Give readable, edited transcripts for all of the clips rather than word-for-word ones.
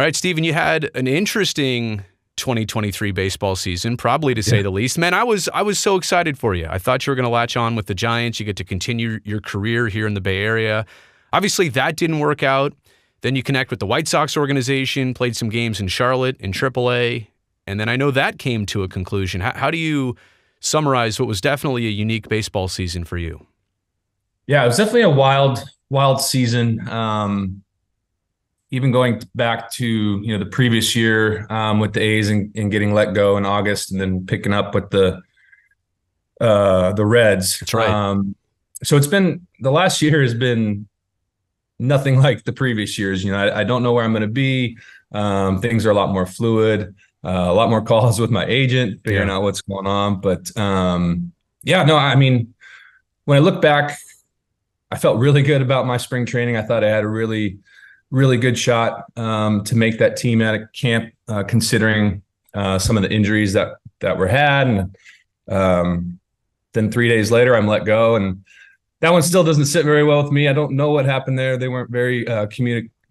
All right, Steven, you had an interesting 2023 baseball season, probably to say the least. Man, I was so excited for you. I thought you were going to latch on with the Giants. You get to continue your career here in the Bay Area. Obviously, that didn't work out. Then you connect with the White Sox organization, played some games in Charlotte in AAA, and then I know that came to a conclusion. How do you summarize what was definitely a unique baseball season for you? Yeah, it was definitely a wild season. Even going back to the previous year with the A's and getting let go in August, and then picking up with the Reds. That's right. So the last year has been nothing like the previous years. I don't know where I'm going to be. Things are a lot more fluid. A lot more calls with my agent, figuring out what's going on. But yeah, no, I mean, when I look back, I felt really good about my spring training. I thought I had a really good shot to make that team out of camp, considering some of the injuries that were had. And then 3 days later, I'm let go, and that one still doesn't sit very well with me. I don't know what happened there. They weren't very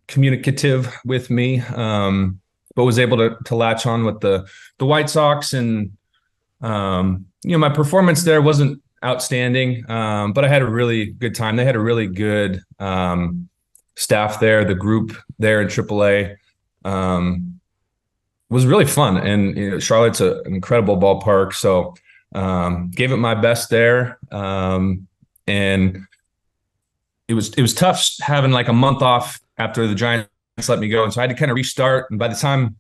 communicative with me, but was able to latch on with the White Sox. And my performance there wasn't outstanding, but I had a really good time. They had a really good staff there. The group there in AAA was really fun, and Charlotte's an incredible ballpark. So gave it my best there, and it was tough having like a month off after the Giants let me go, and so I had to kind of restart. And by the time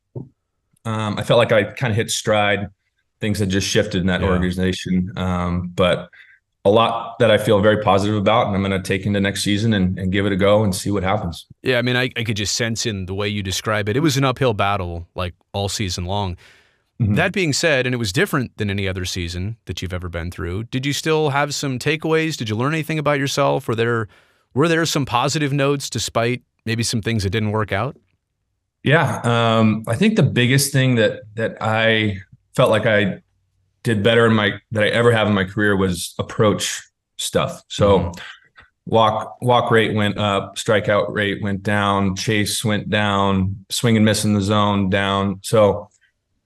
I felt like I kind of hit stride, things had just shifted in that organization. But a lot that I feel very positive about, and I'm going to take into next season and give it a go and see what happens. Yeah, I mean, I could just sense in the way you describe it, it was an uphill battle like all season long. Mm-hmm. That being said, and it was different than any other season that you've ever been through, did you still have some takeaways? Did you learn anything about yourself? Were there some positive notes despite maybe some things that didn't work out? Yeah, I think the biggest thing that I felt like I did better that I ever have in my career was approach stuff. So walk rate went up, strikeout rate went down, chase went down, swing and miss in the zone down. So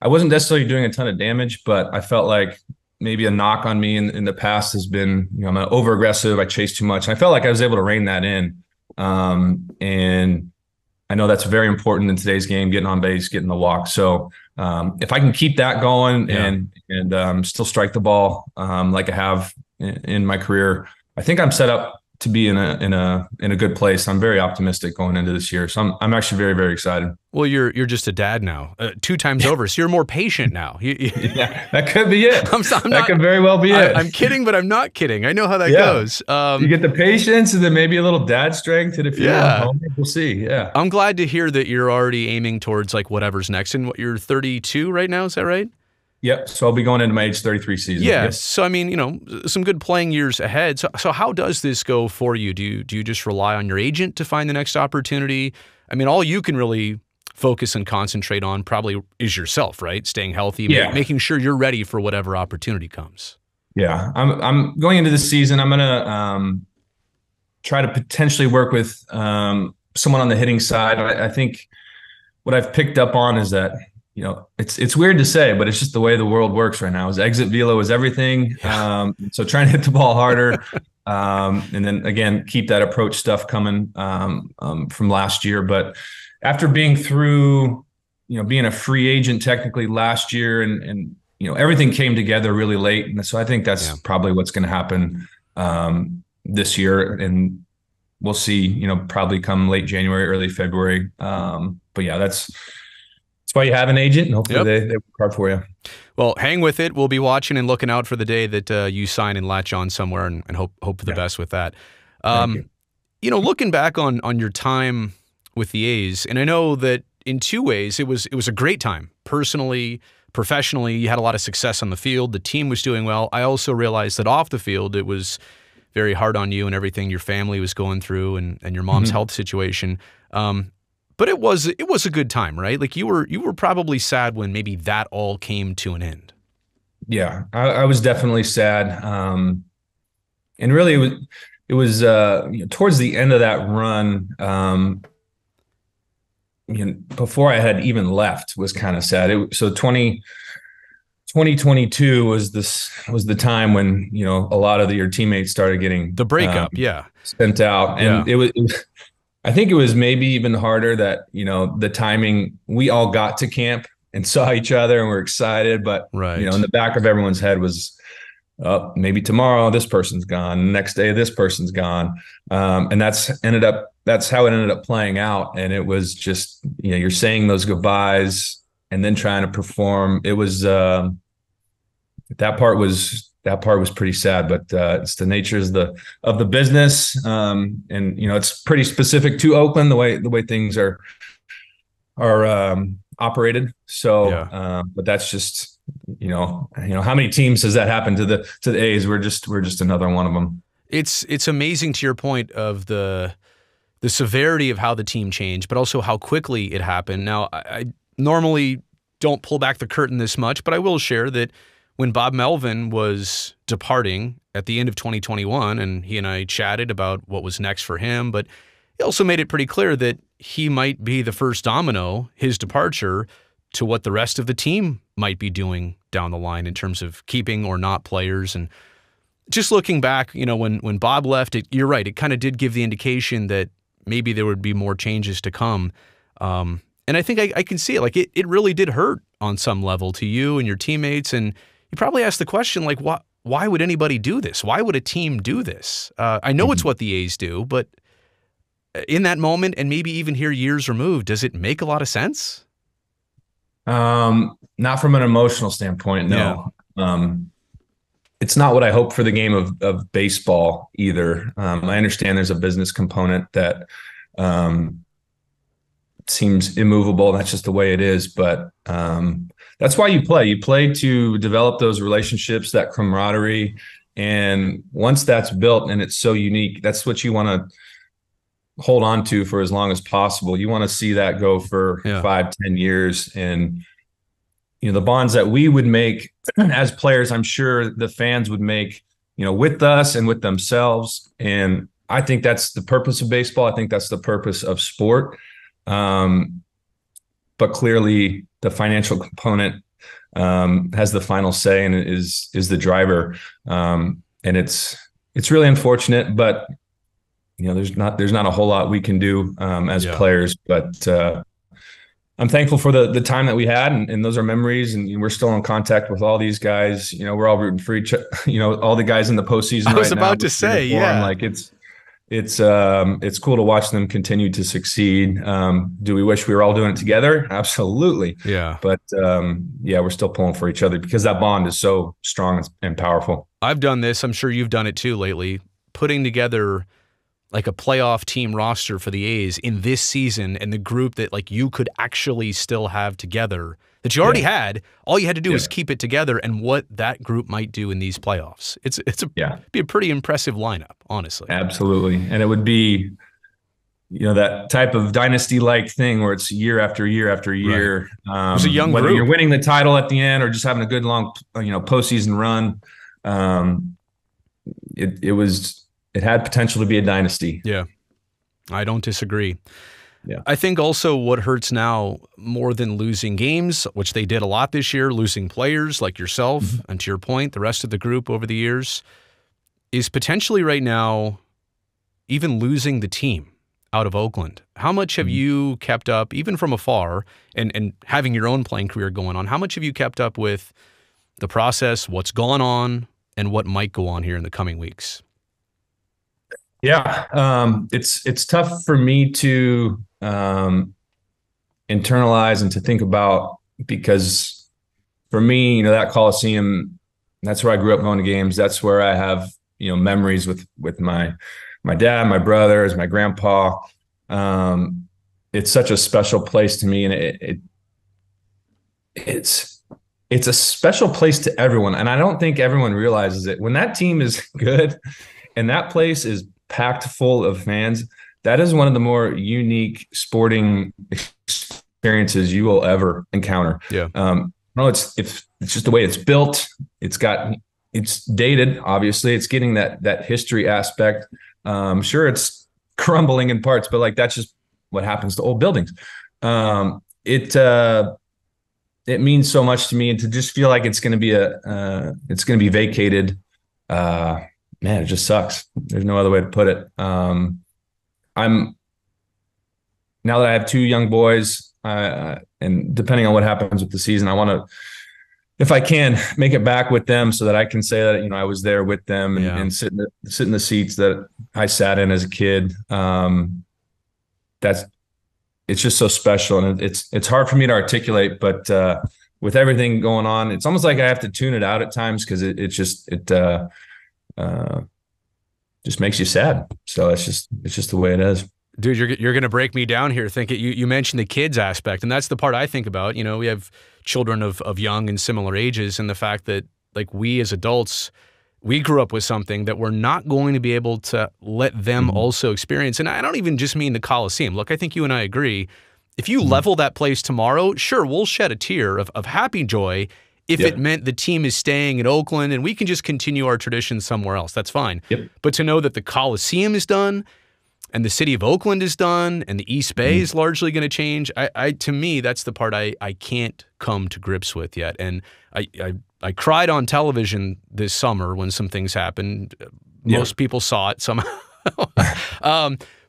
I wasn't necessarily doing a ton of damage, but I felt like maybe a knock on me in the past has been, I'm over aggressive. I chase too much. And I felt like I was able to rein that in. And I know that's very important in today's game, getting on base, getting the walk. So if I can keep that going and still strike the ball like I have in my career, I think I'm set up to be in a good place. I'm very optimistic going into this year. So I'm actually very, very excited. Well, you're just a dad now, 2 times over. So you're more patient now. Yeah, that could be it. That could very well be it. I'm kidding, but I'm not kidding. I know how that goes. You get the patience and then maybe a little dad strength. And if you're home, we'll see. Yeah. I'm glad to hear that you're already aiming towards like whatever's next. And you're 32 right now. Is that right? Yep. So I'll be going into my age 33 season. Yeah. Yep. So, I mean, some good playing years ahead. So how does this go for you? Do you just rely on your agent to find the next opportunity? I mean, all you can really focus and concentrate on probably is yourself, right? Staying healthy, making sure you're ready for whatever opportunity comes. Yeah. I'm going into this season. I'm going to try to potentially work with someone on the hitting side. I think what I've picked up on is that, it's weird to say, but it's just the way the world works right now. Is exit velo is everything. So trying to hit the ball harder, and then again keep that approach stuff coming from last year. But after being through, being a free agent technically last year, and everything came together really late, and so I think that's probably what's going to happen this year, and we'll see. Probably come late January, early February. But yeah, that's why you have an agent, and hopefully they work hard for you. Well, hang with it. We'll be watching and looking out for the day that you sign and latch on somewhere, and hope for the best with that. Looking back on your time with the A's, and I know that in 2 ways it was a great time. Personally, professionally, you had a lot of success on the field. The team was doing well. I also realized that off the field it was very hard on you and everything your family was going through, and your mom's health situation. But it was a good time, right? Like you were probably sad when maybe that all came to an end. Yeah, I was definitely sad. And really it was towards the end of that run, before I had even left was kind of sad. 2022 was the time when, a lot of your teammates started getting The breakup, sent out. And I think it was maybe even harder that, the timing, we all got to camp and saw each other and were excited, but right. In the back of everyone's head was, maybe tomorrow this person's gone, the next day this person's gone. And that's how it ended up playing out. And it was just, you're saying those goodbyes and then trying to perform. It was, that part was pretty sad, but it's the nature of the business. And it's pretty specific to Oakland, the way things are operated. So, but that's just, how many teams does that happen to the A's? We're just another one of them. It's amazing, to your point, of the severity of how the team changed, but also how quickly it happened. Now, I normally don't pull back the curtain this much, but I will share that when Bob Melvin was departing at the end of 2021, and he and I chatted about what was next for him, but he also made it pretty clear that he might be the first domino, his departure, to what the rest of the team might be doing down the line in terms of keeping or not players. And just looking back, when Bob left, you're right, it kind of did give the indication that maybe there would be more changes to come. And I think I can see it. Like, it really did hurt on some level to you and your teammates. And you probably asked the question, like, why would anybody do this? Why would a team do this? I know it's what the A's do, but in that moment, and maybe even here years removed, does it make a lot of sense? Not from an emotional standpoint, no. Yeah. It's not what I hope for the game of baseball either. I understand there's a business component that seems immovable. That's just the way it is. But that's why you play. You play to develop those relationships, that camaraderie. And once that's built and it's so unique, that's what you want to hold on to for as long as possible. You want to see that go for 5-10 years. And, the bonds that we would make as players, I'm sure the fans would make, with us and with themselves. And I think that's the purpose of baseball. I think that's the purpose of sport. But clearly the financial component has the final say and is the driver. And it's really unfortunate, but there's not a whole lot we can do as players, but I'm thankful for the time that we had, and those are memories, and we're still in contact with all these guys. We're all rooting for all the guys in the postseason. I was about to say, like it's cool to watch them continue to succeed. Do we wish we were all doing it together? Absolutely. Yeah. But we're still pulling for each other because that bond is so strong and powerful. I've done this. I'm sure you've done it too lately, putting together like a playoff team roster for the A's in this season, and the group that like you could actually still have together that you already had. All you had to do was keep it together, and what that group might do in these playoffs. Be a pretty impressive lineup, honestly. Absolutely. And it would be, that type of dynasty-like thing where it's year after year after year. Right. It was a young whether group. You're winning the title at the end or just having a good long, postseason run. It had potential to be a dynasty. Yeah, I don't disagree. Yeah. I think also what hurts now more than losing games, which they did a lot this year, losing players like yourself, and to your point, the rest of the group over the years, is potentially right now even losing the team out of Oakland. How much have you kept up, even from afar, and having your own playing career going on, how much have you kept up with the process, what's gone on, and what might go on here in the coming weeks? Yeah, it's tough for me to internalize and to think about, because for me, that Coliseum, that's where I grew up going to games. That's where I have, memories with my dad, my brothers, my grandpa. It's such a special place to me, and it's a special place to everyone. And I don't think everyone realizes it. When that team is good and that place is packed full of fans, that is one of the more unique sporting experiences you will ever encounter. Yeah. It's just the way it's built. It's dated, obviously. It's getting that history aspect. Sure, it's crumbling in parts, but like that's just what happens to old buildings. It means so much to me, and to just feel like it's going to be vacated. Man, it just sucks. There's no other way to put it. I'm Now that I have two young boys, and depending on what happens with the season, I want to, if I can, make it back with them so that I can say that, I was there with them and sit in the seats that I sat in as a kid. It's just so special, and it's hard for me to articulate, but with everything going on, it's almost like I have to tune it out at times, because it just makes you sad. So it's just the way it is. Dude, you're going to break me down here. You mentioned the kids aspect, and that's the part I think about. We have children of young and similar ages, and the fact that, like, we as adults, we grew up with something that we're not going to be able to let them also experience. And I don't even just mean the Coliseum. Look, I think you and I agree. If you level that place tomorrow, sure, we'll shed a tear of happy joy if it meant the team is staying in Oakland and we can just continue our tradition somewhere else. That's fine. But to know that the Coliseum is done, and the city of Oakland is done, and the East Bay is largely going to change, to me, that's the part I can't come to grips with yet. And I cried on television this summer when some things happened. Most people saw it somehow.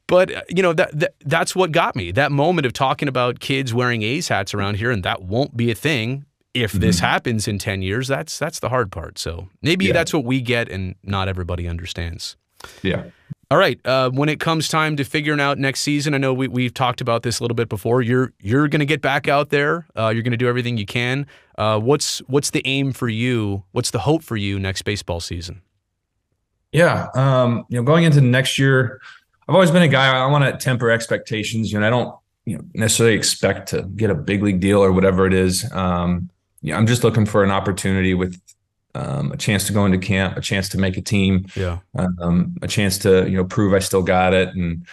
But that's what got me. That moment of talking about kids wearing A's hats around here, and that won't be a thing if this happens in 10 years. That's the hard part. So maybe that's what we get, and not everybody understands. Yeah. All right. When it comes time to figuring out next season, I know we've talked about this a little bit before. You're going to get back out there. You're going to do everything you can. What's the aim for you? What's the hope for you next baseball season? Yeah. Going into next year, I've always been a guy, I want to temper expectations. I don't necessarily expect to get a big league deal or whatever it is. I'm just looking for an opportunity with a chance to go into camp, a chance to make a team, a chance to, prove I still got it. And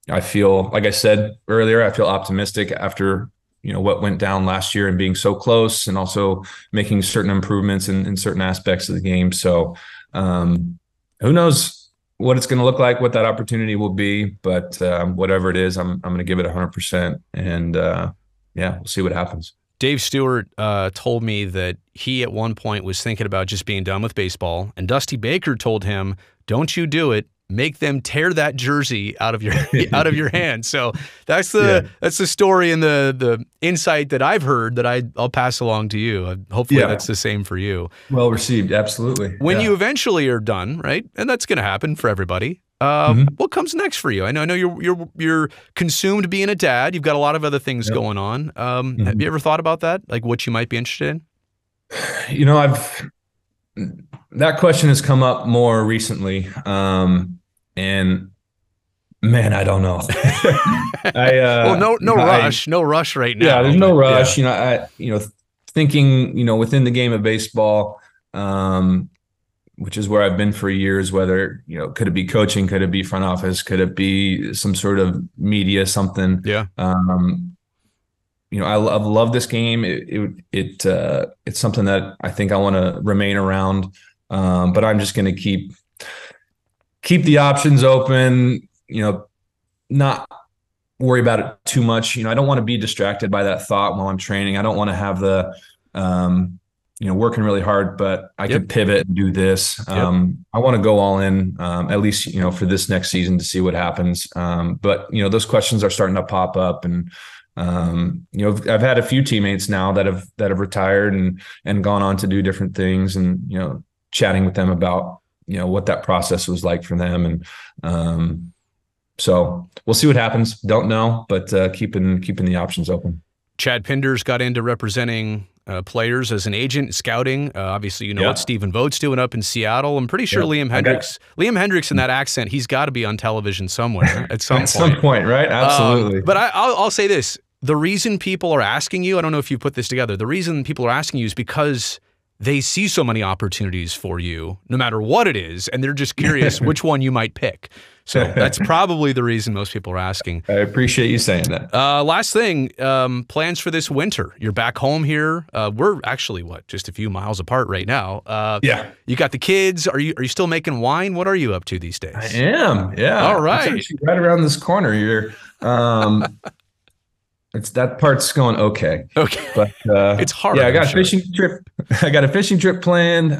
I feel, like I said earlier, I feel optimistic after, what went down last year and being so close, and also making certain improvements in certain aspects of the game. So who knows what it's going to look like, what that opportunity will be, but whatever it is, I'm going to give it 100%. And we'll see what happens. Dave Stewart told me that he at one point was thinking about just being done with baseball, and Dusty Baker told him, "Don't you do it. Make them tear that jersey out of your hand." So that's the story and the insight that I've heard that I'll pass along to you. Hopefully that's the same for you. Well received, absolutely. When you eventually are done, right, and that's going to happen for everybody. What comes next for you? I know you're consumed being a dad. You've got a lot of other things going on. Have you ever thought about that? Like what you might be interested in? That question has come up more recently. And man, I don't know. No rush right now. Yeah, there's no rush. Thinking, within the game of baseball, which is where I've been for years, whether, could it be coaching? Could it be front office? Could it be some sort of media, something? Yeah. I've loved this game. It's something that I think I want to remain around. But I'm just going to keep the options open, not worry about it too much. I don't want to be distracted by that thought while I'm training. I don't want to have the, working really hard, but I could pivot and do this. I want to go all in, at least, for this next season to see what happens. But, those questions are starting to pop up, and, I've had a few teammates now that have retired and gone on to do different things, and, chatting with them about, what that process was like for them. And, so we'll see what happens. Don't know, but, keeping the options open. Chad Pinder's got into representing players as an agent, scouting. Obviously, what Stephen Vogt's doing up in Seattle. I'm pretty sure Liam Hendricks in that accent, he's got to be on television somewhere at some point. At some point, right? Absolutely. But I'll say this. The reason people are asking you, I don't know if you put this together, the reason people are asking you is because they see so many opportunities for you, no matter what it is, and they're just curious which one you might pick. So that's probably the reason most people are asking. I appreciate you saying that. Last thing, plans for this winter. You're back home here. We're actually, just a few miles apart right now. You got the kids. Are you still making wine? What are you up to these days? I am, yeah. All right. It's actually right around this corner here. It's that part's going okay. Okay. But it's hard. Yeah, I got I'm a sure. fishing trip. I got a fishing trip planned.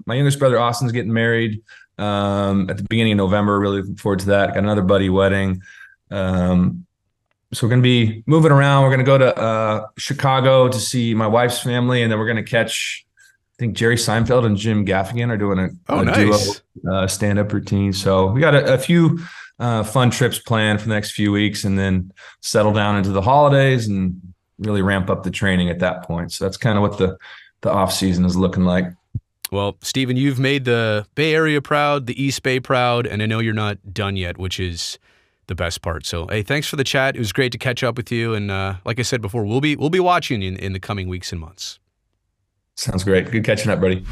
My youngest brother Austin's getting married at the beginning of November. Really looking forward to that. Got another buddy wedding. So we're going to be moving around. We're going to go to Chicago to see my wife's family, and then we're going to catch, I think Jerry Seinfeld and Jim Gaffigan are doing a nice. duo stand-up routine. So we got a few fun trips planned for the next few weeks, and then settle down into the holidays and really ramp up the training at that point. So that's kind of what the off season is looking like. Well, Stephen, you've made the Bay Area proud, the East Bay proud, and I know you're not done yet, which is the best part. So, hey, thanks for the chat. It was great to catch up with you. And like I said before, we'll be watching in the coming weeks and months. Sounds great. Good catching up, buddy.